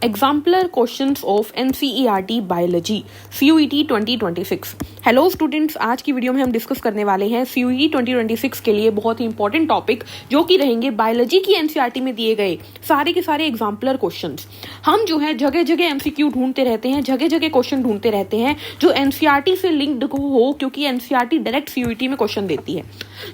Exemplar questions of NCERT biology CUET 2026। Hello students, आज की video में हम डिस्कस करने वाले हैं सीयूईटी 2026 के लिए बहुत ही इंपॉर्टेंट टॉपिक जो कि रहेंगे बायोलॉजी की एनसीईआरटी में दिए गए सारे के सारे एग्जाम्पलर क्वेश्चंस। हम जो है जगह जगह एमसीक्यू ढूंढते रहते हैं, जगह जगह क्वेश्चन ढूंढते रहते हैं जो एनसीईआरटी से लिंक्ड हो, क्योंकि एनसीईआरटी डायरेक्ट सीयूईटी में क्वेश्चन देती है।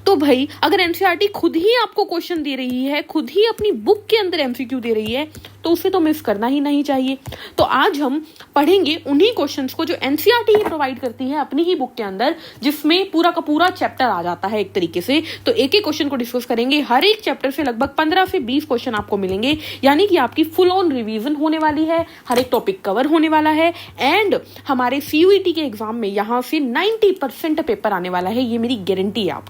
तो भाई अगर एनसीईआरटी खुद ही आपको क्वेश्चन दे रही है, खुद ही अपनी बुक के अंदर एमसीक्यू दे रही है, तो उसे तो मिस करना ही नहीं चाहिए। तो आज हम पढ़ेंगे उन्हीं क्वेश्चंस को जो एनसीईआरटी ही प्रोवाइड करती है अपनी ही बुक के अंदर, जिसमें पूरा का पूरा चैप्टर आ जाता है एक तरीके से। तो एक एक क्वेश्चन को डिस्कस करेंगे। हर एक चैप्टर से लगभग 15 से 20 क्वेश्चन आपको मिलेंगे, यानी कि आपकी फुल ऑन रिवीजन होने वाली है, हर एक टॉपिक कवर होने वाला है। एंड हमारे सीयूईटी के एग्जाम में यहां से 90% पेपर आने वाला है, ये मेरी गारंटी है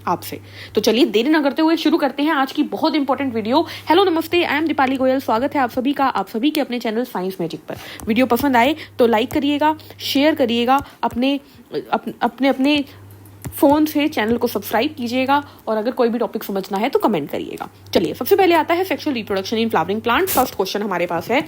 आपसे। तो चलिए देरी न करते हुए शुरू करते हैं आज की बहुत इंपॉर्टेंट वीडियो। हेलो नमस्ते, आई एम दीपाली गोयल। स्वागत है आप सभी का, आप सभी के अपने चैनल साइंस मैजिक पर। वीडियो पसंद आए तो लाइक करिएगा, शेयर करिएगा, अपने फोन से चैनल को सब्सक्राइब कीजिएगा, और अगर कोई भी टॉपिक समझना है तो कमेंट करिएगा। चलिए सबसे पहले आता है sexual reproduction in flowering plant. First question हमारे पास है,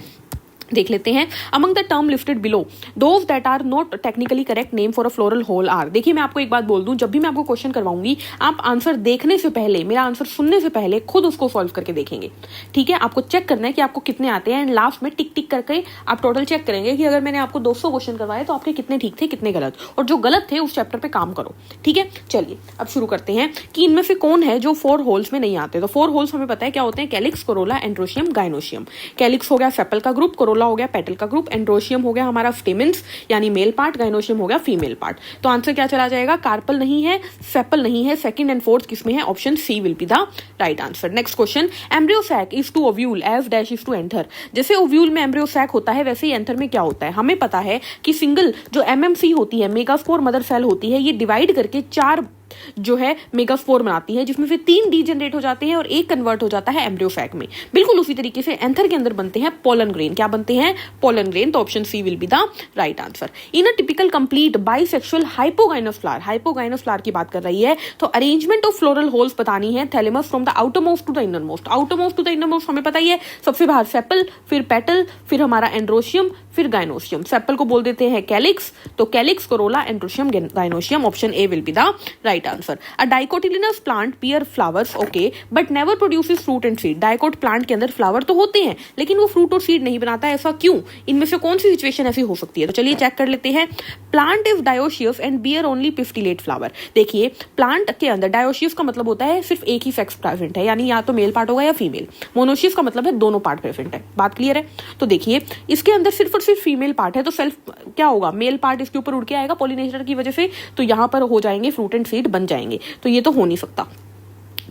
देख लेते हैं। Among the term listed below those that are not technically correct name for a floral whorl are. देखिए मैं आपको एक बात बोल दूं, जब भी मैं आपको क्वेश्चन करवाऊंगी, आप आंसर देखने से पहले, मेरा आंसर सुनने से पहले खुद उसको सॉल्व करके देखेंगे। ठीक है, आपको चेक करना है कि आपको कितने आते हैं, एंड लास्ट में टिक टिक करके आप टोटल चेक करेंगे कि अगर मैंने आपको 200 क्वेश्चन करवाए तो आपके कितने ठीक थे, कितने गलत, और जो गलत थे उस चैप्टर पे काम करो। ठीक है, चलिए अब शुरू करते हैं कि इनमें से कौन है जो 4 होल्स में नहीं आते। तो 4 होल्स हमें पता है क्या होते हैं, calyx, corolla, androecium, gynoecium. Calyx हो गया सेपल का ग्रुप, कोरोला हो गया पेटल का ग्रुप, एंड्रोशियम हो गया हमारा स्टेमेंस यानी मेल पार्ट, गायनोशियम हो गया फीमेल पार्ट। तो आंसर क्या चला जाएगा, कार्पल नहीं है, सेपल नहीं है, सेकंड एंड फोर्थ किसमें है, option C will be the right answer. Next question, embryo sac is to ovule as dash is to anther. जैसे ओव्यूल में एम्ब्रियो सैक होता है, वैसे ही एंथर में क्या होता है। हमें पता है कि सिंगल जो एमएमसी होती है, मेगास्पोर मदर सेल होती है, ये डिवाइड करके 4 जो है मेगास्पोर बनाती है, जिसमें से 3 डीजनरेट हो जाते हैं और 1 कन्वर्ट हो जाता है एम्ब्रियो सैक में। बिल्कुल उसी तरीके से एंथर के अंदर बनते हैं पोलन ग्रेन। क्या बनते हैं, पोलन ग्रेन। तो option C will be the right answer. In a typical complete bisexual hypogynous flower, hypogynous flower की बात कर रही है, तो अरेंजमेंट ऑफ फ्लोरल होल्स बतानी है। Thalamus from the outermost to the innermost. Outermost to the innermost हमें पता ही है, सबसे बाहर सेपल, फिर पेटल, फिर हमारा एंड्रोशियम, फिर गायनोशियम। सेपल को बोल देते हैं कैलिक्स, तो calyx, corolla, androecium, gynoecium. Option A will be the right answer. A dicotyledonous plant bear flowers, okay, but never produces fruit and seed. Dicot plant के अंदर फ्लावर तो होते हैं, लेकिन वो फ्रूट और सीड नहीं बनाता है, ऐसा क्यों? इनमें से कौन सी सिचुएशन ऐसी हो सकती है? तो चलिए चेक कर लेते हैं। Plant is dioecious and bear only pistillate flower. देखिए प्लांट के अंदर डायोशियस का मतलब होता है सिर्फ एक ही सेक्स प्रेजेंट है, यानी या तो मेल पार्ट होगा या फीमेल। मोनोशियस का मतलब है दोनों पार्ट प्रेजेंट है। बात क्लियर है? तो देखिए इसके अंदर सिर्फ और सिर्फ फीमेल पार्ट है, तो सेल्फ क्या होगा, मेल पार्ट इसके ऊपर उड़ के आएगा पॉलिनेटर की वजह से, तो यहां पर हो जाएंगे फ्रूट एंड सीड बन जाएंगे। तो ये तो हो नहीं सकता।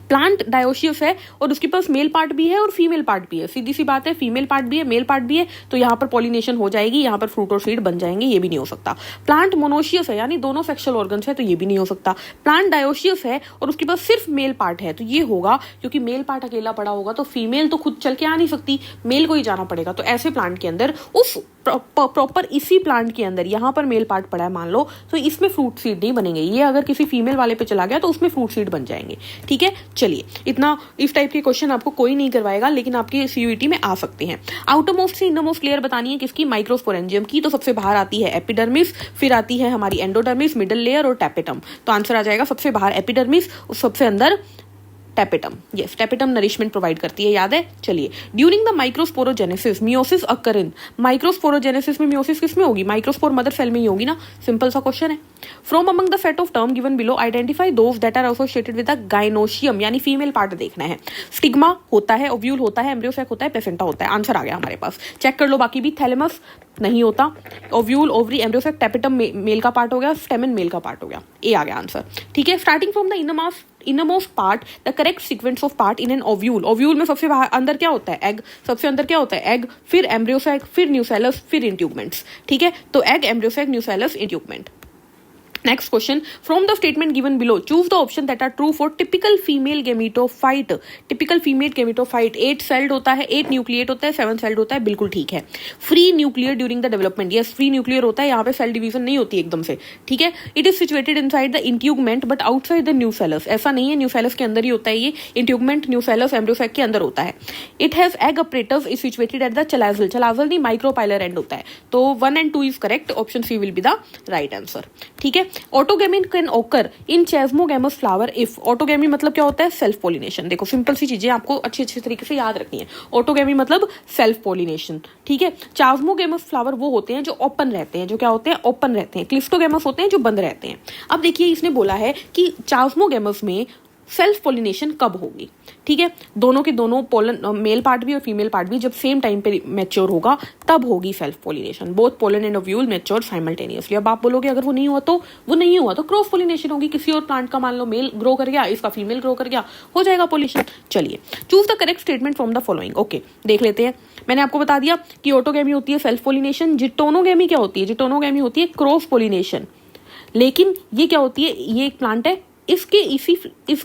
प्लांट डायोशियस है और उसके पास मेल पार्ट भी है और फीमेल पार्ट भी है, सीधी सी बात है, फीमेल पार्ट भी है, मेल पार्ट भी है, तो यहाँ पर पॉलिनेशन हो जाएगी, यहाँ पर फ्रूट और सीड बन जाएंगे, ये भी नहीं हो सकता। प्लांट मोनोशियस है, यानी दोनों सेक्सुअल ऑर्गन्स है, तो ये भी नहीं हो सकता। प्लांट डायोशियस है और उसके पास सिर्फ मेल पार्ट है, तो ये होगा, क्योंकि मेल पार्ट अकेला पड़ा होगा तो फीमेल तो खुद चल के आ नहीं सकती, मेल को ही जाना पड़ेगा। तो ऐसे प्लांट के अंदर उस प्रॉपर इसी प्लांट के अंदर यहाँ पर मेल पार्ट पड़ा है मान लो, तो इसमें फ्रूट सीड नहीं बनेंगे। ये अगर किसी फीमेल वाले पे चला गया तो उसमें फ्रूट सीड बन जाएंगे। ठीक है, चलिए इतना इस टाइप के क्वेश्चन आपको कोई नहीं करवाएगा, लेकिन आपके सीयूईटी में आ सकते हैं। आउटर मोस्ट से इनर मोस्ट लेयर बतानी है किसकी, माइक्रोस्पोरेंजियम की। तो सबसे बाहर आती है एपिडर्मिस, फिर आती है हमारी एंडोडर्मिस, मिडल लेयर और टैपेटम। तो आंसर आ जाएगा सबसे बाहर एपिडर्मिस, सबसे अंदर tapetum. Yes, tapetum nourishment provide करती है, याद है? चलिए, during the microsporogenesis meiosis occur in. Microsporogenesis में मियोसिस किसमें होगी, माइक्रोस्पोर मदर सेल में ही होगी ना, सिंपल सा क्वेश्चन है। From among the set of term given below identify those that are associated with the gynoecium, यानी फीमेल पार्ट देखना है। स्टिग्मा होता है, ओव्यूल होता है, एम्ब्रियो सैक होता है, प्लेसेंटा होता है। आंसर आ गया हमारे पास, चेक कर लो बाकी भी। थैलेमस नहीं होता, ovule, ovary, embryo sac, tapetum male का पार्ट हो गया, स्टेमन मेल का पार्ट हो गया। ए आ गया आंसर। ठीक है, starting from the innermost part the correct sequence of part in an ovule. Ovule में सबसे अंदर क्या होता है, एग। सबसे अंदर क्या होता है, एग, फिर एम्ब्रियो सैक, फिर न्यूसेलस, फिर इंट्यूबमेंट्स। ठीक है, तो egg, embryo sac, nucellus, integument. Next question, from the statement given below, choose the option that are true for typical female gametophyte. Typical female gametophyte 8 celled होता है, 8 न्यूक्लिएट होता है, 7 celled होता है, बिल्कुल ठीक है. Free nuclear during the development, yes free nuclear होता है, यहाँ पे सेल डिवीजन नहीं होती एकदम से, ठीक है. It is situated inside the integument but outside the nucellus, ऐसा नहीं है, न्यूसेलस के अंदर ही होता है ये, इंट्यूगमेंट न्यूसेलस एम्ब्रियोसैक के अंदर होता है. It has egg apparatus is situated at the chalazal, chalazal नहीं माइक्रोपाइलर एंड होता है, तो 1 and 2 is correct, option C will be the right answer, ठीक है. Autogamy can occur in chasmogamous flower if, autogamy मतलब क्या होता है, सेल्फ पोलिनेशन. देखो सिंपल सी चीजें आपको अच्छे तरीके से याद रखनी है. ऑटोगेमी मतलब सेल्फ पोलिनेशन, ठीक है. चास्मोगेमस फ्लावर वो होते हैं जो ओपन रहते हैं, जो क्या होते हैं, ओपन रहते हैं. क्लिफ्टोगेमस होते हैं जो बंद रहते हैं. अब देखिए इसने बोला है कि चास्मोगेमस में सेल्फ पोलिनेशन कब होगी, ठीक है. दोनों के दोनों पोलन, मेल पार्ट भी और फीमेल पार्ट भी जब सेम टाइम पे मैच्योर होगा तब होगी self pollination. Both pollen and ovule mature simultaneously. अब आप बोलोगे अगर वो नहीं हुआ तो, वो नहीं हुआ तो क्रॉस पोलिनेशन होगी. किसी और प्लांट का मान लो मेल ग्रो कर गया, इसका फीमेल ग्रो कर गया, हो जाएगा पोलिनेशन. चलिए, choose the correct statement from the following. Okay, देख लेते हैं. मैंने आपको बता दिया कि ऑटोगेमी होती है सेल्फ पोलिनेशन. जिटोनोगेमी क्या होती है, जिटोनोगेमी होती है क्रॉस पोलिनेशन. लेकिन ये क्या होती है, ये एक प्लांट है, इसके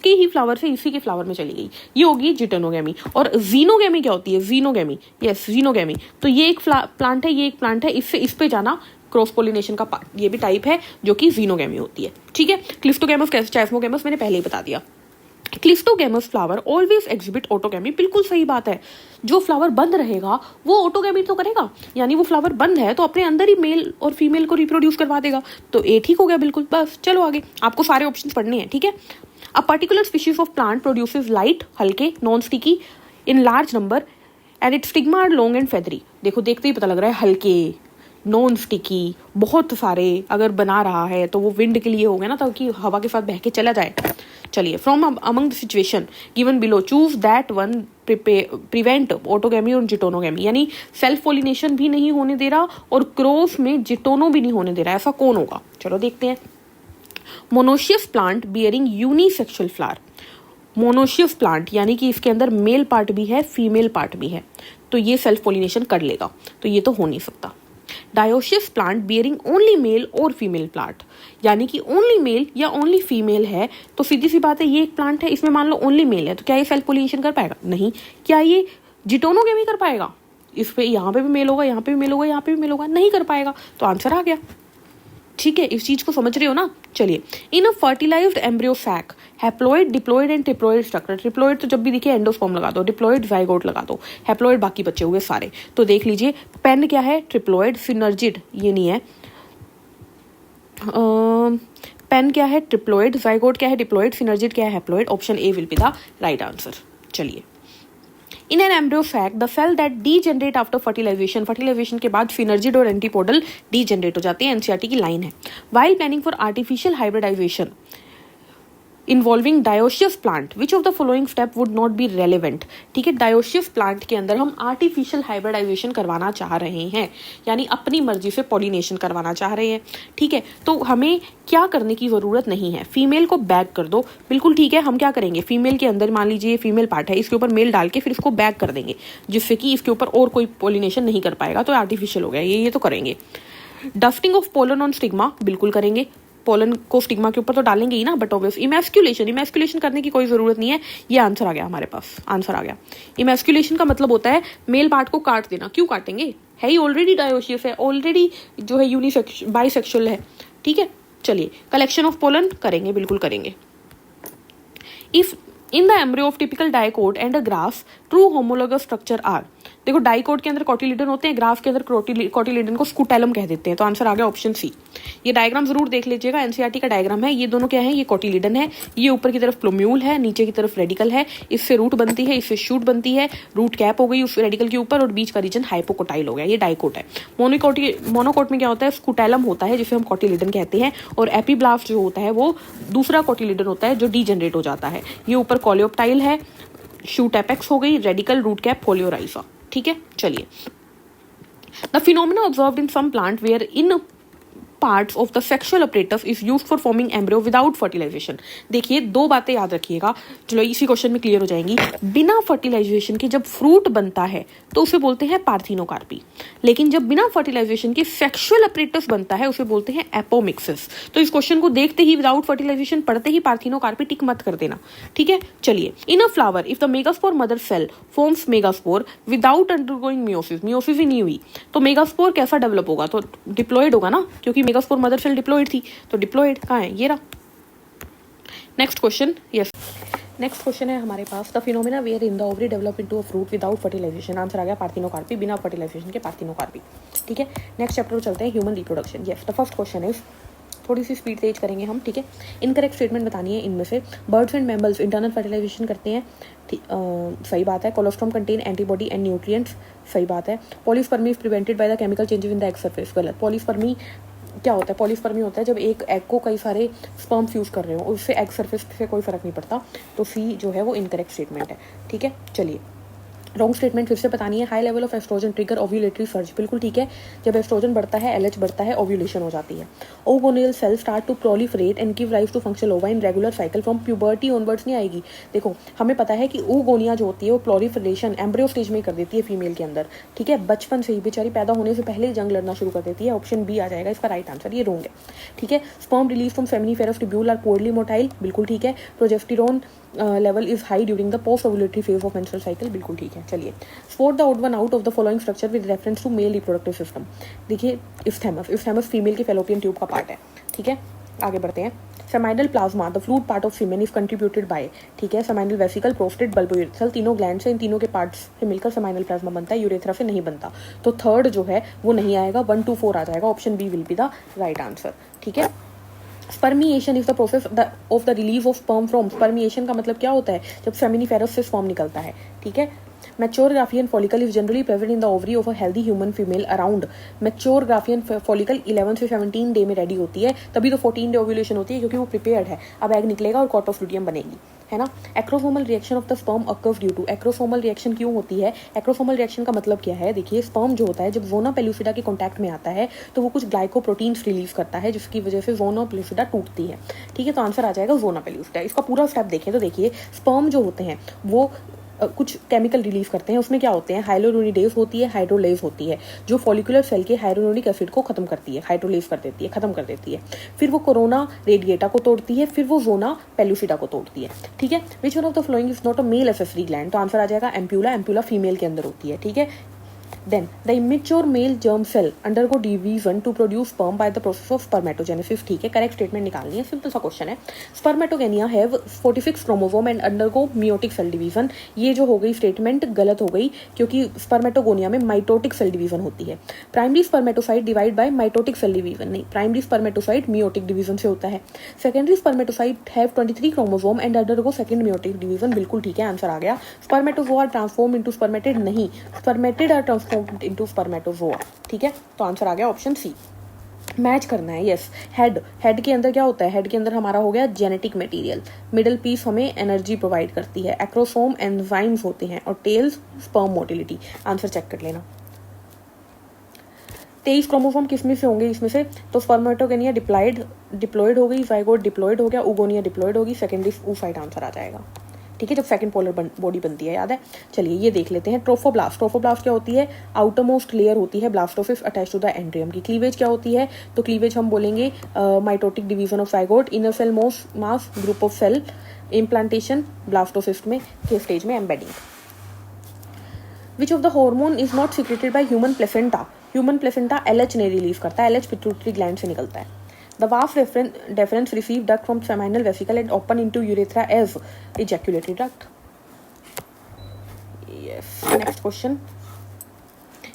ही फ्लावर से इसी के फ्लावर में चली गई, ये होगी जिटोनोगेमी. और जीनोगेमी क्या होती है, जीनोगेमी, यस जीनोगेमी, तो ये एक प्लांट है, ये एक प्लांट है, इससे इस पे जाना क्रॉस पोलिनेशन का ये भी टाइप है जो कि जीनोगेमी होती है, ठीक है. क्लिफ्टोगेमस, चेस्मोगेमस मैंने पहले ही बता दिया. क्लिफ्टोगेमस फ्लावर ऑलवेज एग्जिबिट ऑटोगेमी, बिल्कुल सही बात है. जो फ्लावर बंद रहेगा वो ऑटोगेमी तो करेगा, यानी वो फ्लावर बंद है तो अपने अंदर ही मेल और फीमेल को रिप्रोड्यूस करवा देगा. तो ए ठीक हो गया बिल्कुल. बस चलो आगे, आपको सारे ऑप्शन पढ़ने हैं, ठीक है. A particular species of plant produces light, हल्के, non sticky in large number and its stigma are long and feathery. देखो देखते ही पता लग रहा है, हल्के, नॉन स्टिकी, बहुत सारे अगर बना रहा है तो वो विंड के लिए हो गया ना, ताकि हवा के साथ बह के चला जाए. चलिए, from among the situation given below choose that one prevent autogamy और जिटोनोगेमी, यानी सेल्फ पोलिनेशन भी नहीं होने दे रहा और क्रॉस में जिटोनो भी नहीं होने दे रहा, ऐसा कौन होगा. चलो देखते हैं. Monoecious plant bearing unisexual flower. Monoecious plant यानी कि इसके अंदर मेल पार्ट भी है, फीमेल पार्ट भी है, तो ये सेल्फ पोलिनेशन कर लेगा, तो ये तो हो नहीं सकता. Dioecious plant bearing only mail और फीमेल प्लांट, यानी कि ओनली मेल या ओनली फीमेल है, तो सीधी सी बात है ये एक प्लांट है, इसमें मान लो ओनली मेल है, तो क्या ये सेल्फ पोलिनेशन कर पाएगा, नहीं. क्या ये जिटोनोगेमी कर पाएगा, इस पे यहाँ पे भी मेल होगा, यहाँ पे भी मेल होगा, यहाँ पे भी मेल होगा, नहीं कर पाएगा. तो आंसर आ गया, ठीक है. इस चीज को समझ रहे हो ना. चलिए, in a fertilized embryo sac haploid, diploid and triploid structure. Triploid तो जब भी दिखे एंडोस्पर्म लगा दो, डिप्लॉइड जाइगोट लगा दो, हैप्लॉइड बाकी बचे हुए सारे. तो देख लीजिए, पेन क्या है, ट्रिप्लॉइड, सिनर्जिड ये नहीं है, पेन क्या है, ट्रिप्लॉइड, जाइगोट क्या है, डिप्लॉइड, सिनर्जिड क्या है, haploid. Option A will be the right answer. चलिए, in an embryo sac the cell that degenerate after fertilization, fertilization के बाद सिनर्जिड और एंटीपोडल डीजेनरेट हो जाते हैं, एनसीईआरटी की लाइन है. While planning for artificial hybridisation involving dioecious plant which of the following step would not be relevant. ठीक है, डायोशियस प्लांट के अंदर हम आर्टिफिशियल हाइब्रिडाइजेशन करवाना चाह रहे हैं, यानी अपनी मर्जी से पॉलिनेशन करवाना चाह रहे हैं. ठीक है, तो हमें क्या करने की जरूरत नहीं है, फीमेल को बैग कर दो, बिल्कुल ठीक है. हम क्या करेंगे, फीमेल के अंदर मान लीजिए फीमेल पार्ट है, इसके ऊपर मेल डाल के फिर इसको बैग कर देंगे, जिससे कि इसके ऊपर और कोई पॉलिनेशन नहीं कर पाएगा, तो आर्टिफिशियल हो गया ये तो करेंगे. Dusting of pollen on stigma बिल्कुल करेंगे, पोलन को स्टिग्मा के ऊपर तो डालेंगे ही ना, बट ऑब्वियस इमैस्कुलेशन करने की कोई जरूरत नहीं है. ये आंसर आ गया हमारे पास, आंसर आ गया. इमैस्कुलेशन का मतलब होता है मेल पार्ट को काट देना. क्यों काटेंगे, है ही ऑलरेडी डायोशियस है, ऑलरेडी जो है बाइसेक्सुअल है. ठीक है, चलिए, कलेक्शन ऑफ पोलन करेंगे, बिल्कुल करेंगे. If in the embryo of typical dicot and a graph true homologous structure are. देखो, डाइकोट के अंदर कोटिलिडन होते हैं, ग्राफ के अंदर कोटिलिडन को स्कूटेलम कह देते हैं, तो आंसर आ गया ऑप्शन सी. ये डायग्राम जरूर देख लीजिएगा, एनसीईआरटी का डायग्राम है. ये दोनों क्या है, ये कोटिलिडन है, ये ऊपर की तरफ प्लोम्यूल है, नीचे की तरफ रेडिकल है, इससे रूट बनती है, इससे शूट बनती है, रूट कैप हो गई उस रेडिकल के ऊपर और बीच का रीजन हाइपोकोटाइल हो गया, ये डाइकोट है. मोनोकोट में क्या होता है, स्कूटेलम होता है जिसे हम कोटिलिडन कहते हैं, और एपीब्लास्ट जो होता है वो दूसरा कोटिलिडन होता है जो डीजेनरेट हो जाता है. ये ऊपर कोलियोप्टाइल है, शूट एपेक्स हो गई, रेडिकल, रूट कैप, फोलियोराइजा. ठीक है, चलिए. The phenomena observed in some plant wherein parts of the sexual apparatus is used for forming embryo without fertilisation. देखिए दो बातें याद रखिएगा, चलो इसी क्वेश्चन में क्लियर हो जाएंगी। बिना फर्टिलाइजेशन के जब फ्रूट बनता है तो उसे बोलते हैं पार्थिनोकार्पी, लेकिन जब बिना फर्टिलाइजेशन के सेक्सुअल अपरेटस बनता है उसे बोलते हैं एपोमिक्सिस। तो इस क्वेश्चन को देखते ही विदाउट फर्टिलाइजेशन पढ़ते ही पार्थिनोकार्पी टिक मत कर देना, ठीक है। चलिए, in a flower if the megaspore mother cell forms megaspore without undergoing meiosis, meiosis ही नहीं हुई तो मेगास्पोर कैसा डेवलप होगा, तो डिप्लॉयड होगा ना, क्योंकि मेगास्पोर मदर सेल डिप्लॉयड थी, तो डिप्लॉयड कहाँ है, ये रहा। Next question, yes next question है हमारे पास, the phenomenon where in the ovary develop into a fruit without fertilization. Answer आ गया पार्थिनोकार्पी, बिना फर्टिलाइजेशन के पार्थिनोकार्पी, ठीक है। नेक्स्ट चैप्टर चलते हैं, human reproduction. Yes, the first question is, थोड़ी सी स्पीड तेज करेंगे हम, ठीक है। इनकरेक्ट स्टेटमेंट बतानी है इनमें से। Birds and mammals internal fertilisation करते हैं, सही बात है। Colostrum contain antibody and nutrients, सही बात है। Polyspermy is prevented by the chemical changes in the egg surface, गलत। पॉलीस्पर्मी क्या होता है, पॉलीस्पर्मी होता है जब एक एग को कई सारे स्पर्म्स यूज कर रहे हो, उससे एग सरफेस से कोई फर्क नहीं पड़ता, तो सी जो है वो इनकरेक्ट स्टेटमेंट है, ठीक है। चलिए, रॉन्ग स्टेटमेंट फिर से बतानी है। High level of oestrogen trigger ovulatory surge, बिल्कुल ठीक है। जब एस्ट्रोजन बढ़ता है, एलएच बढ़ता है, ओव्यूलेशन हो जाती है। Oogonial cell start to proliferate and give rise to functional ova in regular cycle from puberty onwards नहीं आएगी। देखो हमें पता है कि ओगोनिया जो होती है वो प्रोलिफरेशन एम्ब्रियो स्टेज में ही कर देती है फीमेल के अंदर, ठीक है। बचपन से ही बेचारी पैदा होने से पहले ही जंग लड़ना शुरू कर देती है। ऑप्शन बी आ जाएगा इसका राइट आंसर, ये रॉन्ग है, ठीक है। Sperm release from seminiferous tubule are poorly motile, बिल्कुल ठीक है। Progesterone level is high during the post ovulatory phase of menstrual cycle, बिल्कुल ठीक है। चलिए, spot the odd one out of the following structure with reference to male reproductive system. देखिए isthmus, isthmus female के Fallopian tube का part है, ठीक है। आगे बढ़ते हैं। Seminal plasma the fluid part of semen is contributed bye, ठीक है। सेमाइनल वेसिकल, प्रोस्टेट, बल्बोयूरेथ्रल, तीनों ग्लैंड से, इन तीनों के पार्ट्स से मिलकर सेमाइनल प्लाज्मा बनता है, यूरेथ्रा से नहीं बनता, तो थर्ड जो है वो नहीं आएगा, 1 2 4 आ जाएगा। Option B will be the right answer, ठीक है। Spermiation is the process of the release of sperm from, spermiation का मतलब क्या होता है, जब सेमिनिफेरस से स्पर्म निकलता है, ठीक है। Mature Graafian follicle is generally present in the ovary of a healthy human female around, mature Graafian follicle 11 से 17 डे में रेडी होती है, तभी तो 14 डे ओव्यूलेशन होती है क्योंकि वो प्रिपेयर्ड है। अब एग निकलेगा और कॉट ऑफ लुटियम बनेगी, है ना। Acrosomal reaction of the sperm occurs due to, acrosomal reaction क्यों होती है, एक्रोसोमल रिएक्शन का मतलब क्या है, देखिए स्पर्म जो होता है जब जोना पेलुसिडा के कॉन्टैक्ट में आता है तो वो कुछ ग्लाइकोप्रोटीन्स रिलीज करता है जिसकी वजह से जोना पेलुसिडा टूटती है, ठीक है। तो आंसर आ जाएगा जोना पेलुसिडा। इसका पूरा स्टेप देखें तो देखिए स्पर्म जो होते हैं वो कुछ केमिकल रिलीज करते हैं, उसमें क्या होते हैं, हाइलोरोनिडेज होती है, हाइड्रोलेज होती है, जो फॉलिकुलर सेल के हाइड्रोनिक एसिड को खत्म करती है, हाइड्रोलेज कर देती है, खत्म कर देती है। फिर वो कोरोना रेडिएटा को तोड़ती है, फिर वो जोना पेलुसिडा को तोड़ती है, ठीक है। Which one of the following is not a male accessory gland, तो आंसर आ जाएगा एम्प्यूला, एम्प्यूला फीमेल के अंदर होती है, ठीक है। Then the immature male germ cell undergo division to produce sperm by the process of spermatogenesis, ठीक है। करेक्ट स्टेटमेंट निकालनी है, सिंपल सा क्वेश्चन है। Spermatogonia have 46 chromosome and undergo meiotic cell division, ये जो हो गई स्टेटमेंट गलत हो गई क्योंकि स्पर्मेटोगोनिया में माइटोटिक सेल डिवीजन होती है। Primary spermatocyte divide by mitotic cell division, नहीं, प्राइमरी स्पर्मेटोसाइट मियोटिक डिवीजन से होता है। Secondary spermatocyte have 23 chromosome and undergo second meiotic division, बिल्कुल ठीक है, आंसर आ गया। Spermatozoa are transform into spermatid, नहीं, spermatid are transform into spermatozoa, ठीक है। तो आंसर आ गया ऑप्शन सी, मैच करना है, यस। हेड, हेड के अंदर क्या होता है, हेड के अंदर हमारा हो गया जेनेटिक मटेरियल, मिडल पीस हमें एनर्जी प्रोवाइड करती है, एक्रोसोम एंजाइम्स होते हैं, और tails sperm motility. Answer check कर लेना। 23 क्रोमोसोम किसमें से होंगे इसमें से, तो स्पर्मेटोगेनिया डिप्लॉयड हो गई, जाइगोट डिप्लॉयड हो गया, उगोनिया डिप्लॉयड होगी, सेकेंडरी oocyte आंसर आ जाएगा, ठीक है, जब सेकंड पोलर बॉडी बनती है, याद है। चलिए ये देख लेते हैं। ट्रोफोब्लास्ट, ट्रोफोब्लास्ट क्या होती है, आउटरमोस्ट लेयर होती है blastocyst attach to the endometrium की। क्लीवेज क्या होती है, तो क्लीवेज हम बोलेंगे mitotic division of zygote, inner cell mass group of cell, implantation blastocyst में के स्टेज में embedding. Which of the hormone is not secreted by human placenta, human placenta LH ने रिलीज करता है, एलएच पिट्यूटरी ग्लैंड से निकलता है। The vas deferens receive duct from seminal vesicle and open into urethra as ejaculatory duct. Yes. Next question.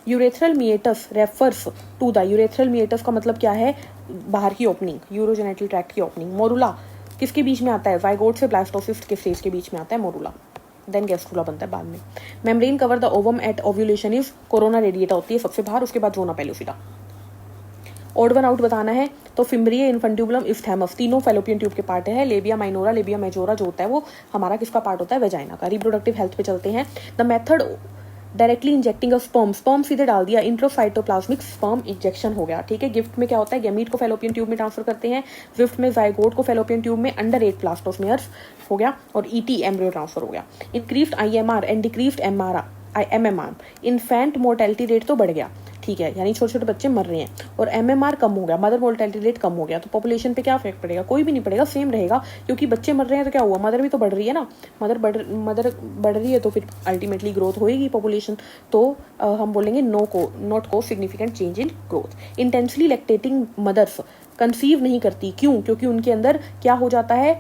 Urethral meatus refers to the, urethral meatus का मतलब क्या है, बाहर की ओपनिंग, यूरोजेनिटल ट्रैक्ट की ओपनिंग। मोरुला किसके बीच में आता है, जाइगोट से ब्लास्टोसिस्ट के स्टेज के बीच में आता है मोरुला, देन गैस्ट्रुला बनता है बाद में। Membrane cover the ovum at ovulation is, corona radiata होती है सबसे बाहर, उसके बाद zona pellucida. Odd one out बताना है तो फिम्ब्रिया, इन्फेंट्यूबुलम, इस्थेमस तीनों फैलोपियन ट्यूब के पार्ट है। लेबिया माइनोरा, लेबिया मेजोरा जो होता है वो हमारा किसका पार्ट होता है, वेजाइना का। रिप्रोडक्टिव हेल्थ पे चलते हैं। The method directly injecting a sperm, sperm सीधे डाल दिया, इंट्रासाइटोप्लाज्मिक स्पर्म इंजेक्शन हो गया, ठीक है। गिफ्ट में क्या होता है, गैमीट को फैलोपियन ट्यूब में ट्रांसफर करते हैं, स्विफ्ट में जाइगोट को फैलोपियन ट्यूब में अंडर 8 प्लास्टोस्मेयर्स हो गया, और ईटी एम्ब्रियो ट्रांसफर हो गया। Increased IMR and decreased MMR, infant mortality rate तो बढ़ गया, ठीक है, यानी छोटे छोटे बच्चे मर रहे हैं, और एमएमआर कम हो गया, मदर मोर्टेलिटी रेट कम हो गया। तो पॉपुलेशन पे क्या इफेक्ट पड़ेगा, कोई भी नहीं पड़ेगा, सेम रहेगा, क्योंकि बच्चे मर रहे हैं तो क्या हुआ, मदर भी तो बढ़ रही है ना, मदर बढ़ रही है, तो फिर अल्टीमेटली ग्रोथ होएगी पॉपुलेशन। तो हम बोलेंगे नॉट को significant change in growth. Intensely lactating mothers conceive नहीं करती, क्यों, क्योंकि उनके अंदर क्या हो जाता है,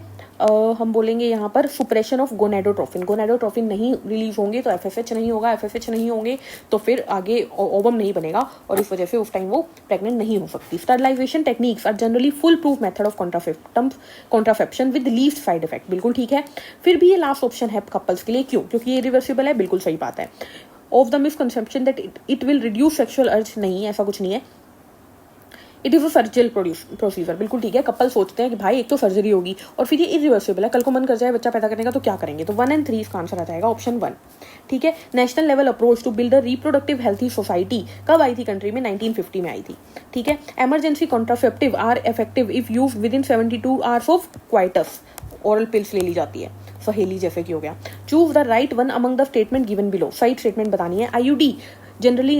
हम बोलेंगे यहाँ पर सुप्रेशन ऑफ गोनेडोट्रोफिन नहीं रिलीज होंगे तो एफएसएच नहीं होगा, एफएसएच नहीं होंगे तो फिर आगे ओवम नहीं बनेगा, और इस वजह से उस टाइम वो प्रेग्नेंट नहीं हो सकती। Sterilisation techniques are generally foolproof method of contraception with least side effect, बिल्कुल ठीक है। फिर भी ये लास्ट ऑप्शन है कपल्स के लिए, क्यों, क्योंकि ये रिवर्सिबल है, बिल्कुल सही बात है। Of the misconception that it will reduce sexual अर्ज, नहीं, ऐसा कुछ नहीं है। It is a surgical procedure, बिल्कुल ठीक है। कपल सोचते हैं कि भाई एक तो सर्जरी होगी और फिर ये इरिवर्सिबल है, कल को मन कर जाए बच्चा पैदा करने का तो क्या करेंगे, तो 1 और 3 इसका आंसर आ जाएगा, ऑप्शन 1, ठीक है। National level approach to build a reproductive healthy society कब आई थी कंट्री में, 1950 में आई थी, ठीक है। Emergency contraceptive are effective if use within 72 hours of coitus, oral pills ले ली जाती है, सहेली जैसे कि हो गया। Choose the right one among the statement given below, सही स्टेटमेंट बतानी है। IUD generally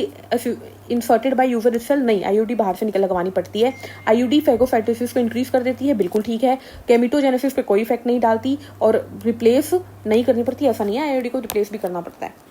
inserted by user itself, नहीं, आईयूडी बाहर से निकल लगवानी पड़ती है। आईयूडी फेगोसाइटोसिस को इंक्रीज कर देती है, बिल्कुल ठीक है। केमिटोजेनेसिस पे कोई इफेक्ट नहीं डालती, और रिप्लेस नहीं करनी पड़ती, ऐसा नहीं है, आईयूडी को रिप्लेस भी करना पड़ता है।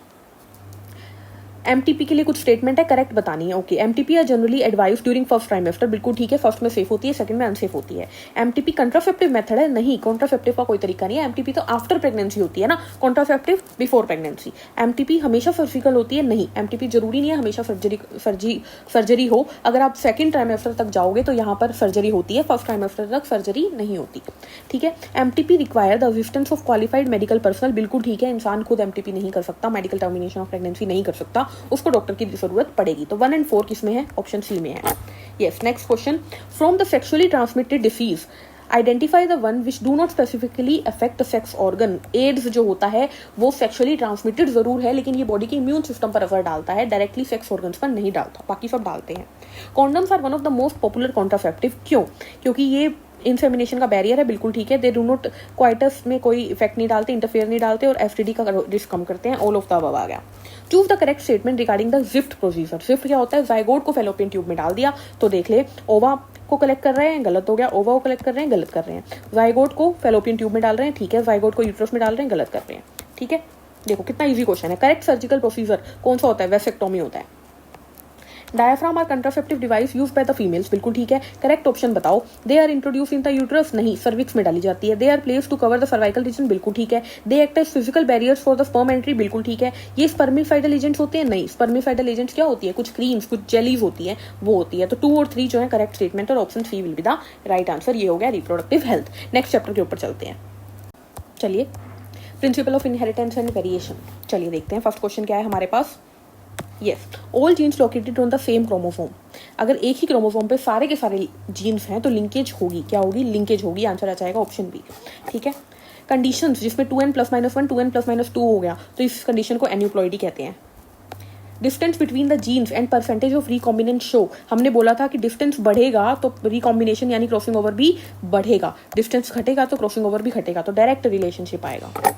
एमटीपी के लिए कुछ स्टेटमेंट है, करेक्ट बतानी है, okay. MTP are generally advise during first trimester, बिल्कुल ठीक है, फर्स्ट में सेफ होती है, सेकंड में अनसेफ होती है। एमटीपी कंट्रासेप्टिव मेथड है, नहीं, कंट्रासेप्टिव का कोई तरीका नहीं है, एमटीपी तो आफ्टर प्रेगनेंसी होती है ना, कंट्रासेप्टिव बिफोर प्रेगनेंसी। एमटीपी हमेशा सर्जिकल होती है, नहीं, एमटीपी जरूरी नहीं है हमेशा सर्जरी हो, अगर आप सेकंड ट्राइमेस्टर तक जाओगे तो यहाँ पर सर्जरी होती है, फर्स्ट ट्राइमेस्टर तक सर्जरी नहीं होती, ठीक है। MTP require the assistance of qualified medical personnel, बिल्कुल ठीक है, इंसान खुद एमटीपी नहीं कर सकता, मेडिकल टर्मिनेशन ऑफ प्रेगनेंसी नहीं कर सकता, उसको डॉक्टर की जरूरत पड़ेगी। तो 1 और 4 किसमें है, ऑप्शन सी में है। Yes, next question, from the sexually transmitted disease identify the one which do not specifically affect sex organ. AIDS जो होता है वो सेक्सुअली ट्रांसमिटेड जरूर है, लेकिन ये बॉडी के इम्यून सिस्टम पर असर डालता है, डायरेक्टली सेक्स ऑर्गन्स पर नहीं डालता, बाकी सब डालते हैं। Condoms are one of the most popular contraceptive, क्यों, क्योंकि ये इंसेमिनेशन का बैरियर है, बिल्कुल ठीक है। दे डू नॉट क्वाइटस में कोई इफेक्ट नहीं डालते, इंटरफेयर नहीं डालते, और एसटीडी का रिस्क कम करते हैं, ऑल ऑफ द अबव आ गया। Choose the correct statement regarding the ZIFT procedure. ZIFT क्या होता है, जाइगोट को फैलोपियन ट्यूब में डाल दिया, तो देख ले, ओवा को कलेक्ट कर रहे हैं, गलत हो गया, ओवा को कलेक्ट कर रहे हैं, गलत कर रहे हैं। जाइगोट को फैलोपियन ट्यूब में डाल रहे हैं, ठीक है, जाइगोट को यूट्रस में डाल रहे हैं, गलत कर रहे हैं, ठीक है। देखो कितना इजी क्वेश्चन है। करेक्ट सर्जिकल प्रोसीजर कौन सा होता है, वेसेक्टोमी होता है। Diaphragm are contraceptive device use by the females, बिल्कुल ठीक है, करेक्ट ऑप्शन बताओ। They are introduce in the uterus, नहीं, सर्विक्स में डाली जाती है। They are place to cover the cervical region, बिल्कुल ठीक है। They act as physical barriers for the sperm entry, बिल्कुल ठीक है। ये स्पर्मिसाइडल एजेंट्स होते हैं, नहीं, स्पर्मिसाइडल एजेंट्स क्या होती है, कुछ क्रीम्स, कुछ जेलीज होती है, वो होती है। तो 2 और 3 जो है करेक्ट स्टेटमेंट, और option C will be the right answer. ये हो गया रिप्रोडक्टिव हेल्थ। नेक्स्ट चैप्टर के ऊपर चलते हैं, चलिए, principle of inheritance and variation. चलिए देखते हैं फर्स्ट क्वेश्चन क्या है हमारे पास। Yes, all genes located on the same chromosome. अगर एक ही क्रोमोसोम पे सारे के सारे जीन्स हैं तो लिंकेज होगी, क्या होगी, लिंकेज होगी, आंसर आ जाएगा ऑप्शन बी, ठीक है। कंडीशंस जिसमें 2n + -1 2n + -2 हो गया, तो इस कंडीशन को एन्यूप्लॉइडी कहते हैं। Distance between the genes and percentage of recombinant show, हमने बोला था कि डिस्टेंस बढ़ेगा तो रिकॉम्बिनेशन यानी क्रॉसिंग ओवर भी बढ़ेगा, डिस्टेंस घटेगा तो क्रॉसिंग ओवर भी घटेगा, तो डायरेक्ट रिलेशनशिप आएगा।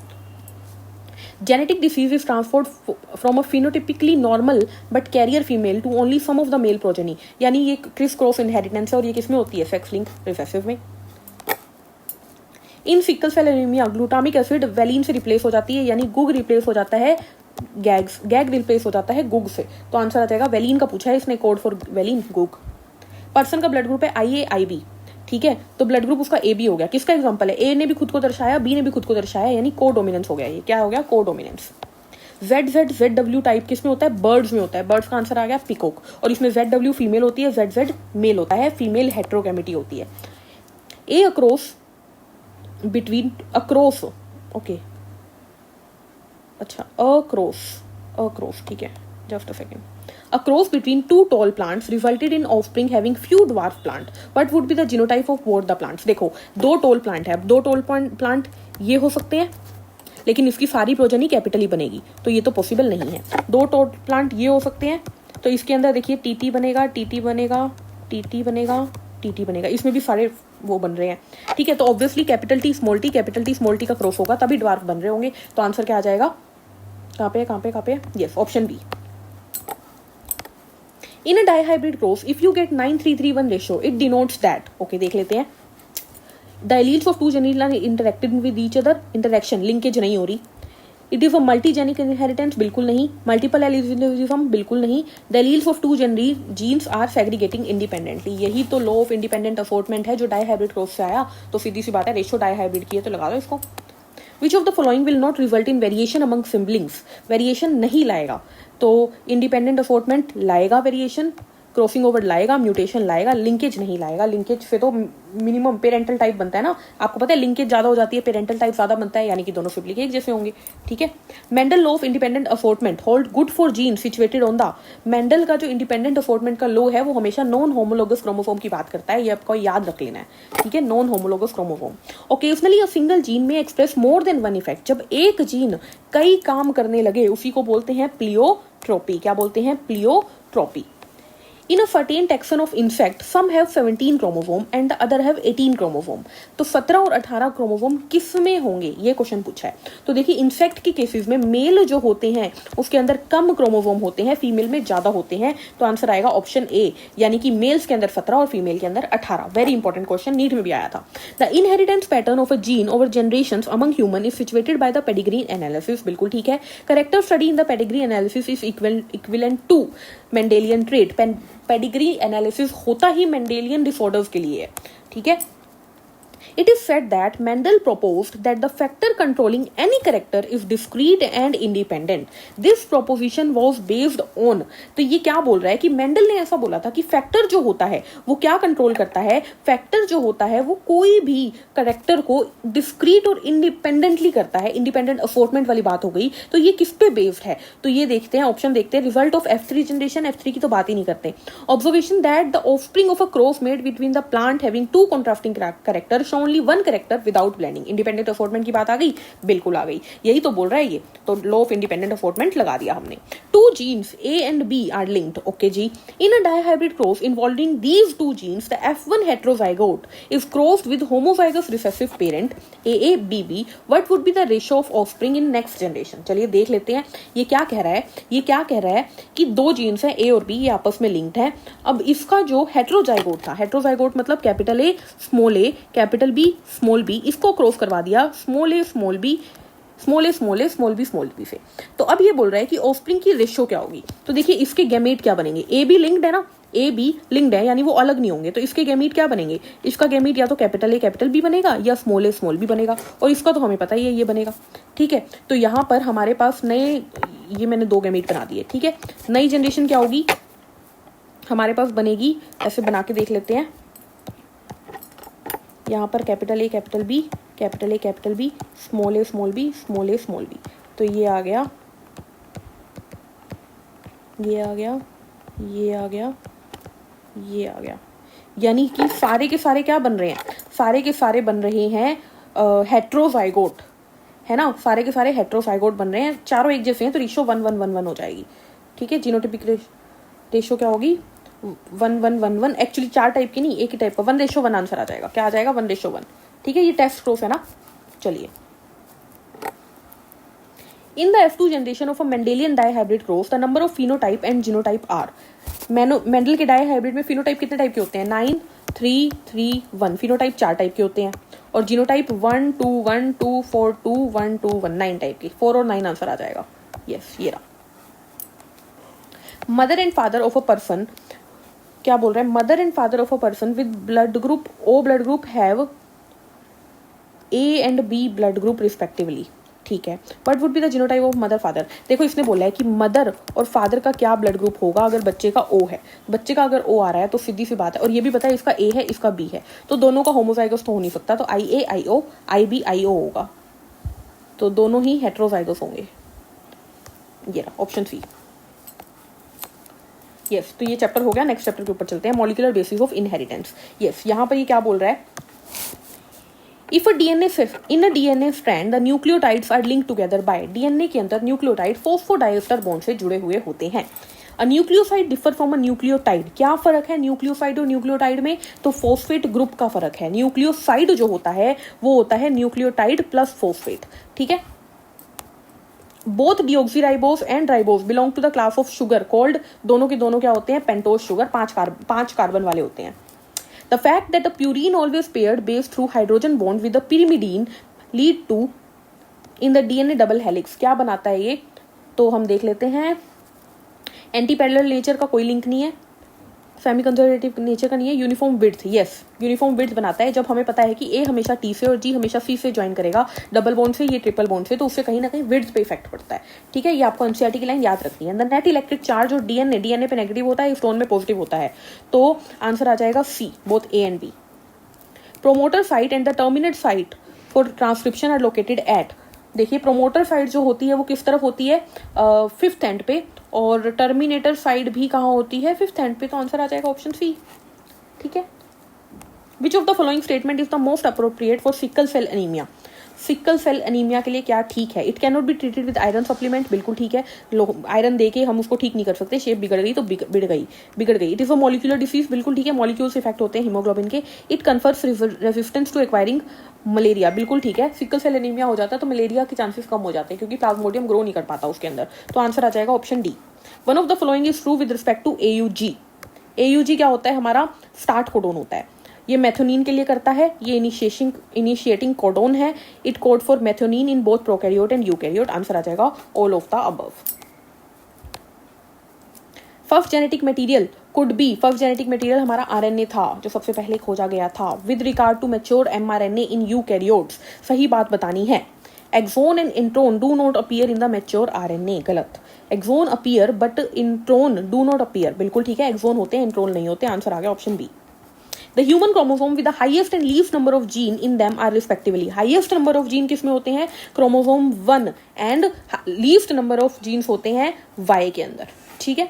Genetic disease is transferred from a phenotypically normal but carrier female to only some of the male progeny, यानी ये क्रिस क्रॉस इनहेरिटेंस है, और ये किसमें होती है, सेक्स लिंक रिसेसिव में। In sickle cell anaemia glutamic acid valine से रिप्लेस हो जाती है, यानी गुग रिप्लेस हो जाता है गैग रिप्लेस हो जाता है गुग से, तो आंसर आ जाएगा, वेलिन का पूछा है इसने, कोड फॉर वेलिन गुग। पर्सन का ब्लड ग्रुप है IA/IB, ठीक है, तो ब्लड ग्रुप उसका AB हो गया, किसका एग्जांपल है, A ने भी खुद को दर्शाया, B ने भी खुद को दर्शाया, यानी कोडोमिनेंस हो गया, ये क्या हो गया, कोडोमिनेंस। ZW टाइप किसमें होता है, बर्ड्स में होता है, बर्ड्स का आंसर आ गया पिकॉक, और इसमें ZW फीमेल होती है, ZZ मेल होता है, फीमेल हेट्रोगैमेटी होती है। A across between across, okay, अच्छा, अक्रॉस, ठीक है, just a second. A cross between 2 tall plants resulted in offspring having few dwarf plant. What would be the genotype of both the plants? देखो 2 tall plant है, अब 2 tall plant ये हो सकते हैं, लेकिन इसकी सारी प्रोजनी कैपिटल ही बनेगी, तो ये तो पॉसिबल नहीं है। दो टोट प्लांट ये हो सकते हैं, तो इसके अंदर देखिए टीटी बनेगा, टीटी बनेगा, टीटी बनेगा, टीटी बनेगा, इसमें भी सारे वो बन रहे हैं, ठीक है। तो obviously capital T small T, capital T small T का क्रॉस होगा तभी ड्वार्फ बन रहे होंगे। तो आंसर क्या आ जाएगा, कहाँ पे कहाँ पे कहाँ पे, yes option B. In a dihybrid cross if you get 9:3:1 ratio it denotes that, okay देख लेते हैं। The alleles of two genes are interacted with each other, interaction linkage नहीं हो रही। It is a multigenic inheritance, बिल्कुल नहीं। Multiple allelism, बिल्कुल नहीं। The alleles of two genes are segregating independently, यही तो लॉ ऑफ इंडिपेंडेंट असॉर्टमेंट है जो डाइहाइब्रिड क्रॉस से आया। तो सीधी सी बात है, रेशियो डाइहाइब्रिड की है तो लगा दो इसको। विच of the following will not result in variation among siblings, variation नहीं लाएगा। तो इंडिपेंडेंट असॉर्टमेंट लाएगा वेरिएशन, क्रॉसिंग ओवर लाएगा, म्यूटेशन लाएगा, लिंकेज नहीं लाएगा। लिंकेज से तो मिनिमम पेरेंटल टाइप बनता है ना, आपको पता है लिंकेज ज्यादा हो जाती है, पेरेंटल टाइप ज्यादा बनता है, यानी कि दोनों सिबलिंग एक जैसे होंगे, ठीक है। Mendel law of independent assortment hold good for gene situated on the, Mendel का जो इंडिपेंडेंट असॉर्टमेंट का लॉ है वो हमेशा नॉन होमोलोगस क्रोमोसोम की बात करता है, ये आपको याद रख लेना है, ठीक है। Non homologous chromosome. Occasionally a single gene में express more than one effect, जब एक जीन कई काम करने लगे उसी को बोलते हैं प्लियोट्रोपी। क्या बोलते हैं, pleiotropy. In a certain taxon of insect, some have 17 chromosome and the other have 18 chromosome. तो 17 और 18 क्रोमोसोम किस में होंगे, ये क्वेश्चन पूछा है। तो देखिए इंसेक्ट के केसेस में मेल जो होते हैं उसके अंदर कम क्रोमोसोम होते हैं, फीमेल में ज्यादा होते हैं। तो आंसर आएगा ऑप्शन ए, यानी कि मेल्स के अंदर 17 और फीमेल के अंदर 18। वेरी इंपॉर्टेंट क्वेश्चन, नीट में भी आया था। The inheritance pattern of a gene over generations among human is situated by the pedigree analysis, बिल्कुल ठीक है। Character study in the pedigree analysis is equivalent to Mendelian trait. Pedigree analysis होता ही Mendelian disorders के लिए है, ठीक है। It is said that Mendel proposed that the factor controlling any character is discrete and independent. This proposition was based on, तो ये क्या बोल रहा है कि मेंडल ने ऐसा बोला था कि फैक्टर जो होता है वो क्या कंट्रोल करता है, फैक्टर जो होता है वो कोई भी करेक्टर को डिस्क्रीट और इंडिपेंडेंटली करता है। इंडिपेंडेंट असॉर्टमेंट वाली बात हो गई, तो ये किस पे बेस्ड है, तो ये देखते हैं, ऑप्शन देखते हैं। Result of F3 generation, F3 की तो बात ही नहीं करते। Observation that the offspring of a cross made between the plant having to contrasting character only one character without blending. Independent assortment की बात आ गई, बिल्कुल आ गई, यही तो बोल रहा है ये। तो लॉ ऑफ इंडिपेंडेंट असॉर्टमेंट लगा दिया हमने। Two genes A and B are linked, okay जी। In a dihybrid cross involving these two genes the F1 heterozygote is crossed with homozygous recessive parent AABB, what would be the ratio of offspring in next generation. चलिए देख लेते हैं ये क्या कह रहा है। ये क्या कह रहा है कि दो जीन्स हैं A और B, ये आपस में लिंक्ड है। अब इसका जो हेटेरोजाइगोट था, हेटेरोजाइगोट मतलब capital A small a capital B small b, इसको क्रॉस करवा दिया small a small b small a small a small b small b से। तो अब ये बोल रहा है कि ऑफस्प्रिंग की रेशियो क्या होगी। तो देखिए इसके गैमेट क्या बनेंगे, ए बी लिंक्ड है ना, ए बी लिंक्ड है यानी वो अलग नहीं होंगे, तो इसके गैमेट क्या बनेंगे, इसका गैमेट या तो कैपिटल A कैपिटल B बनेगा या स्मॉल a स्मॉल b बनेगा, और इसका तो हमें पता ही है ये बनेगा, ठीक है। तो यहाँ पर हमारे पास नए, ये मैंने दो गैमेट बना दिए, ठीक है। नई जनरेशन क्या होगी हमारे पास बनेगी, ऐसे बना के देख लेते हैं। यहाँ पर capital A capital B capital A capital B small a small b small a small b, तो ये आ गया, ये आ गया, ये आ गया, ये आ गया, यानी कि सारे के सारे क्या बन रहे हैं, सारे के सारे बन रहे हैं हेट्रोजाइगोट, है ना, सारे के सारे हेट्रोजाइगोट बन रहे हैं, चारों एक जैसे हैं, तो रेशियो 1:1:1:1 हो जाएगी, ठीक है। जीनोटिपिक रेशियो क्या होगी 1:1:1:1, एक्चुअली चार टाइप की नहीं, एक ही टाइप का, 1:1 आंसर आ जाएगा। क्या आ जाएगा 1:1, ठीक है। ये टेस्ट क्रॉस है ना। चलिए, in the F2 generation of a Mendelian dihybrid cross the number of phenotype and genotype are, Mendel के डाइहाइब्रिड में फिनोटाइप कितने टाइप के होते हैं, 9 3 3 1, फिनोटाइप 4 टाइप के होते हैं, और जीनोटाइप 1 2 1 2 4 2 1 2 1, 9 टाइप की, 4 और 9 आंसर आ जाएगा। यस, ये रहा। Mother and father of a person, क्या बोल रहा है, mother and father of a person with blood group O blood group have A and B blood group respectively, ठीक है। What would be the genotype of mother father. देखो इसने बोला है कि मदर और फादर का क्या ब्लड ग्रुप होगा अगर बच्चे का O है, बच्चे का अगर O आ रहा है तो सीधी सी बात है, और ये भी पता है इसका A है इसका B है, तो दोनों का होमोजाइगस तो हो नहीं सकता, तो IA IO IB IO होगा, तो दोनों ही हेटेरोजाइगस होंगे। ये रहा ऑप्शन सी। यस, तो ये चैप्टर हो गया। नेक्स्ट चैप्टर के ऊपर चलते हैं, molecular basis of inheritance. Yes, यहाँ पर ये क्या बोल रहा है, if a DNA in a DNA strand the nucleotides are linked together by, DNA के अंदर न्यूक्लियोटाइड फॉस्फोडाइएस्टर बॉन्ड से जुड़े हुए होते हैं। A nucleoside differ from a nucleotide, क्या फर्क है न्यूक्लियोसाइड और न्यूक्लियोटाइड में? तो फॉस्फेट ग्रुप का फर्क है। न्यूक्लियोसाइड जो होता है वो होता है न्यूक्लियोटाइड प्लस फॉस्फेट, ठीक है। Both deoxyribose and ribose belong to the class of sugar called, दोनों के दोनों क्या होते हैं? पेंटोज शुगर, 5 कार्बन वाले होते हैं। The fact that the purine always paired base through hydrogen bond with the pyrimidine lead to in the DNA double helix, क्या बनाता है ये? तो हम देख लेते हैं। एंटी पैरेलल नेचर का कोई लिंक नहीं है, सेमी कंजर्वेटिव नेचर का नहीं है। Uniform width, yes uniform width बनाता है। जब हमें पता है कि ए हमेशा टी से और जी हमेशा सी से ज्वाइन करेगा, डबल बॉन्ड से, ये ट्रिपल बॉन्ड से, तो उससे कहीं ना कहीं विड्थ पे इफेक्ट पड़ता है, ठीक है। ये आपको एनसीईआरटी की लाइन याद रखनी है। द नेट इलेक्ट्रिक चार्ज और डीएनए पे नेगेटिव होता है, स्टोन में पॉजिटिव होता है, तो आंसर आ जाएगा C, both A and B. Promoter site and the terminate site for transcription are located at, देखिए प्रोमोटर साइट जो होती है वो किस तरफ होती है? 5th एंड पे, और टर्मिनेटर साइड भी कहाँ होती है? 5th एंड पे, तो आंसर आ जाएगा ऑप्शन सी, ठीक है। Which of the following statement is the most appropriate for sickle cell anaemia, sickle cell anaemia के लिए क्या ठीक है? It can not be treated with iron supplement, बिल्कुल ठीक है। आयरन दे के हम उसको ठीक नहीं कर सकते, शेप बिगड़ गई तो बिगड़ गई। It is a molecular disease, बिल्कुल ठीक है, मॉलिक्यूल्स इफेक्ट होते हैं हीमोग्लोबिन के। It confers resistance to acquiring malaria, बिल्कुल ठीक है। सिकल सेल एनीमिया हो जाता है तो मलेरिया के चांसेस कम हो जाते हैं क्योंकि प्लाज्मोडियम ग्रो नहीं कर पाता उसके अंदर, तो आंसर आ जाएगा option D. One of the following is true with respect to AUG, AUG क्या होता है? हमारा स्टार्ट कोडोन होता है, ये मेथोनिन के लिए करता है, ये इनिशिएटिंग कोडोन है। It code for methionine in both prokaryote and eukaryote, answer आ जाएगा all of the above. First genetic material could be, first genetic material हमारा RNA था जो सबसे पहले खोजा गया था। With regard to mature mRNA in eukaryotes, सही बात बतानी है। Exon and intron do not appear in the mature RNA, गलत। Exon appear but intron do not appear, बिल्कुल ठीक है, एक्सोन होते हैं इंट्रोन नहीं होते, आंसर आ गया option B. The human chromosome with the highest and least number of gene in them are respectively, highest number of gene किसमें होते हैं? Chromosome 1 and least number of genes होते हैं Y के अंदर, ठीक है।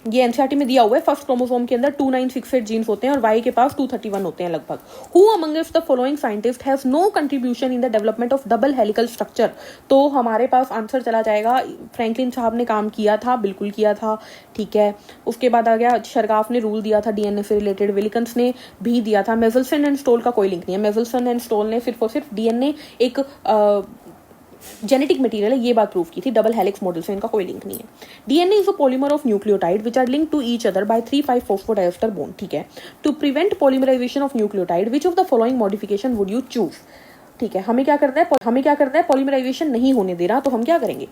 ये एनसीईआरटी में दिया हुआ है। फर्स्ट क्रोमोसोम के अंदर 2968 जीन्स होते हैं और वाई के पास 231 होते हैं लगभग। Who amongst the following scientist has no contribution in the development of double helical structure, तो हमारे पास आंसर चला जाएगा फ्रैंकलिन साहब ने काम किया था, बिल्कुल किया था, ठीक है। उसके बाद आ गया शरगाफ ने रूल दिया था डीएनए से रिलेटेड, विलिकन्स ने भी दिया था। मेजल्सन एंड स्टोल का कोई लिंक नहीं है, मेजल्सन एंड स्टोल ने सिर्फ और सिर्फ डीएनए एक जेनेटिक मटेरियल है ये बात प्रूव की थी, डबल हेलिक्स मॉडल से इनका कोई लिंक नहीं है। DNA is a polymer of nucleotide which are linked to each other by 3,5 phosphodiester bond, ठीक है। To prevent polymerisation of nucleotide which of the following modification would you choose, ठीक है। हमें क्या करना है? पॉलीमराइजेशन नहीं होने दे रहा, तो हम क्या करेंगे?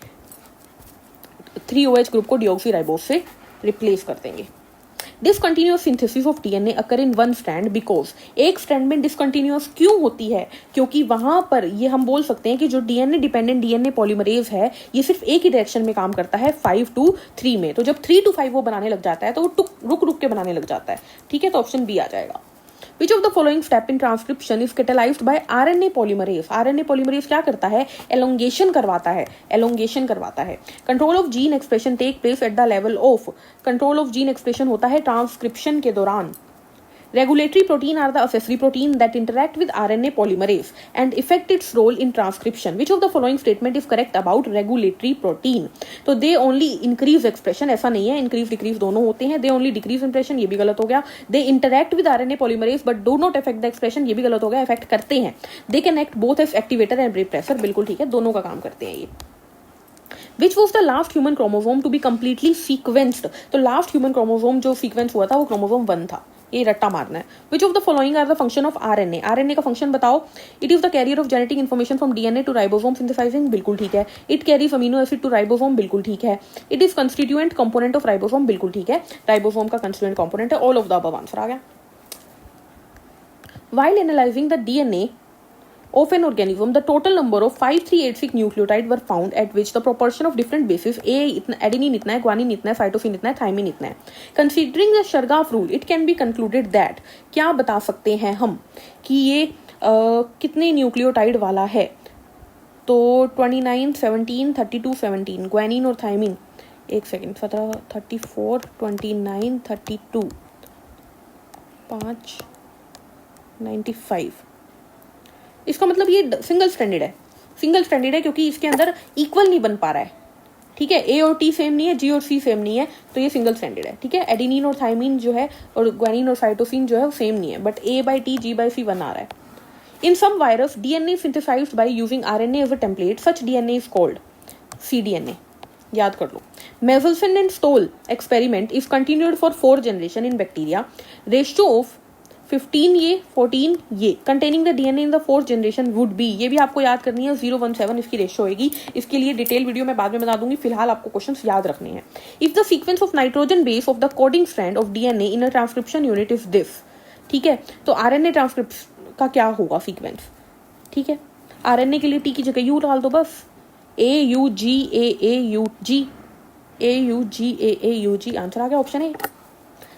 3OH ग्रुप को डीऑक्सीराइबोस से रिप्लेस कर देंगे। Discontinuous synthesis of DNA occur in one strand because, एक स्ट्रैंड में डिसकंटिन्यूअस क्यों होती है? क्योंकि वहां पर ये हम बोल सकते हैं कि जो डीएनए डिपेंडेंट डीएनए पॉलीमरेज है ये सिर्फ एक ही डायरेक्शन में काम करता है 5 to 3 में, तो जब 3 to 5 वो बनाने लग जाता है तो वो रुक के बनाने लग जाता है, ठीक है। तो ऑप्शन बी आ जाएगा। Which of the following step in transcription is catalyzed by RNA polymerase? RNA polymerase क्या करता है? elongation करवाता है। Control of gene expression take place at the level of, control of gene expression होता है transcription के दौरान। Regulatory protein are the accessory protein that interact with RNA polymerase and affect its role in transcription. Which of the following statement is correct about regulatory protein? तो they only increase expression, ऐसा नहीं है, increase decrease दोनों होते हैं। They only decrease expression, ये भी गलत हो गया। They interact with RNA polymerase but do not affect the expression, ये भी गलत हो गया, affect करते हैं। They can act both as activator and repressor, बिल्कुल ठीक है, दोनों का काम करते हैं ये। Which was the last human chromosome to be completely sequenced? तो last human chromosome जो sequence हुआ था वो chromosome 1 था, ये रट्टा मारना है। Which of the following are the function of RNA? RNA का फंक्शन बताओ। It is the carrier of genetic information from DNA to ribosome synthesizing, बिल्कुल ठीक है। It carries amino acid to ribosome, बिल्कुल ठीक है। It is constituent component of ribosome, बिल्कुल ठीक है, राइबोसोम का constituent component है। All of the above answer आ गया। While analyzing the DNA of an organism, the total number of 5386 nucleotide were found at which the proportion of different bases, A इतना, adenine इतना है, guanine इतना है, cytosine इतना है, thymine इतना है। Considering the Chargaff rule, it can be concluded that, क्या बता सकते हैं हम कि ये कितने न्यूक्लियोटाइड वाला है? तो 29, 17, 32, 17 guanine और thymine, एक सेकेंड, 17, 34, 29, 32, 5, 95, इसका मतलब ये सिंगल स्ट्रैंडेड है, सिंगल स्ट्रैंडेड है क्योंकि इसके अंदर इक्वल नहीं बन पा रहा है, ठीक है। ए और टी सेम नहीं है, जी और सी सेम नहीं है, तो ये सिंगल स्ट्रैंडेड है, ठीक है। एडेनिन और थाइमिन जो है और ग्वानिन और साइटोसिन जो है वो सेम नहीं है, but A by T G by C बन आ रहा है। In some virus DNA synthesized by using RNA as a template, such DNA is called cDNA. याद कर लो। Meselson and Stahl experiment is continued for 4 generation in bacteria, ratio of 15 ये 14 ये containing the DNA in the 4th generation would be, ये भी आपको याद करनी है, 017 इसकी रेशियो होगी। इसके लिए डिटेल वीडियो मैं बाद में बता दूंगी, फिलहाल आपको क्वेश्चंस याद रखने हैं। If the sequence of nitrogen base of the coding strand of DNA in a transcription unit is this, ठीक है। तो आरएनए ट्रांसक्रिप्शन का क्या होगा सीक्वेंस, ठीक है। आरएनए के लिए टी की जगह यू डाल दो बस, AUGAAUG, AUGAAUG आंसर आ गया, option A.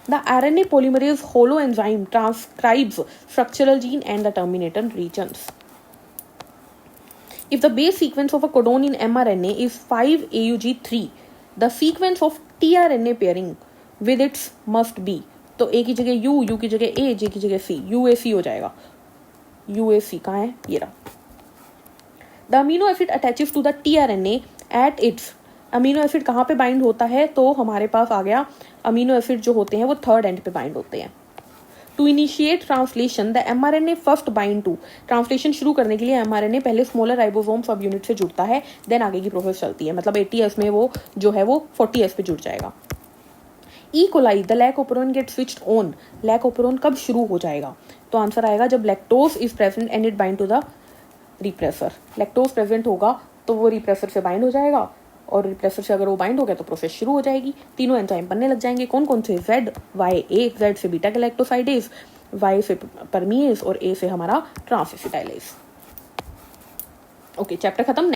The RNA polymerase holoenzyme transcribes structural gene and the terminator regions. If the base sequence of a codon in mRNA is 5AUG3, the sequence of tRNA pairing with its must be, तो A की जगह U, U की जगह A, J की जगह C, UAC हो जाएगा। UAC कहाँ है, ये रहा। The amino acid attaches to the tRNA at its, amino acid कहाँ पे बाइंड होता है, तो हमारे पास आ गया अमीनो एसिड जो होते हैं वो 3rd एंड पे बाइंड होते हैं। To initiate translation the mRNA first bind to, translation शुरू करने के लिए एमआरएनए पहले स्मॉलर राइबोसोम सब यूनिट से जुड़ता है, देन आगे की प्रोसेस चलती है, मतलब 80S में वो जो है वो 40S पे जुड़ जाएगा। E coli the lac operon get switched on, lac operon कब शुरू हो जाएगा, तो आंसर आएगा जब lactose is present and it bind to the repressor. Lactose present होगा तो वो रिप्रेसर से बाइंड हो जाएगा, और रिप्रेसर से अगर वो बाइंड हो गया तो प्रोसेस शुरू हो जाएगी, तीनों एंजाइम बनने लग जाएंगे। कौन कौन से, ZYA, Z से बीटा गैलेक्टोसाइडेज, Y से परमीएज और A से हमारा ट्रांसएसिटाइलेज। ओके, चैप्टर खत्म।